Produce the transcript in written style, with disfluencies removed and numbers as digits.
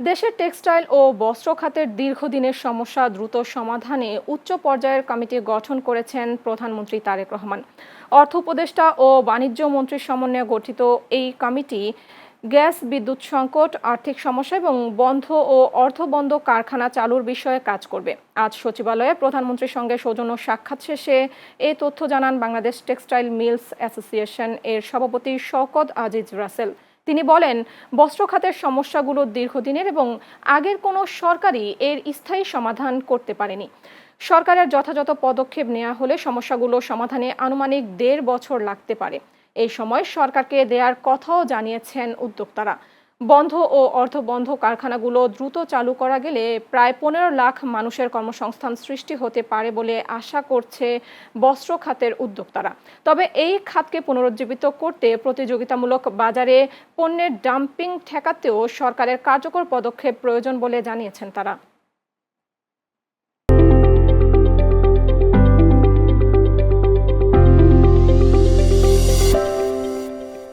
দেশের টেক্সটাইল ও বস্ত্র খাতের দীর্ঘদিনের সমস্যা দ্রুত সমাধানে উচ্চ পর্যায়ের কমিটি গঠন করেছেন প্রধানমন্ত্রী তারেক রহমান। অর্থ উপদেষ্টা ও বাণিজ্য মন্ত্রীর সমন্বয়ে গঠিত এই কমিটি গ্যাস বিদ্যুৎ সংকট, আর্থিক সমস্যা এবং বন্ধ ও অর্ধবন্ধ কারখানা চালুর বিষয়ে কাজ করবে। আজ সচিবালয়ে প্রধানমন্ত্রীর সঙ্গে সৌজন্য সাক্ষাৎ শেষে এই তথ্য জানান বাংলাদেশ টেক্সটাইল মিলস অ্যাসোসিয়েশন এর সভাপতি শওকত আজিজ রাসেল। তিনি বলেন, বস্ত্র খাতের সমস্যাগুলো দীর্ঘদিনের এবং আগের কোনো সরকারই এর স্থায়ী সমাধান করতে পারেনি। সরকারের যথাযথ পদক্ষেপ নেওয়া হলে সমস্যাগুলো সমাধানে আনুমানিক ১.৫ বছর লাগতে পারে। এই সময় সরকারকে দেওয়ার কথাও জানিয়েছেন উদ্যোক্তারা। বন্ধ ও অর্ধবন্ধ কারখানাগুলো দ্রুত চালু করা গেলে প্রায় ১৫ লাখ মানুষের কর্মসংস্থান সৃষ্টি হতে পারে বলে আশা করছে বস্ত্র খাতের উদ্যোক্তারা। তবে এই খাতকে পুনরুজ্জীবিত করতে প্রতিযোগিতামূলক বাজারে পণ্যের ডাম্পিং ঠেকাতেও সরকারের কার্যকর পদক্ষেপ প্রয়োজন বলে জানিয়েছেন তারা।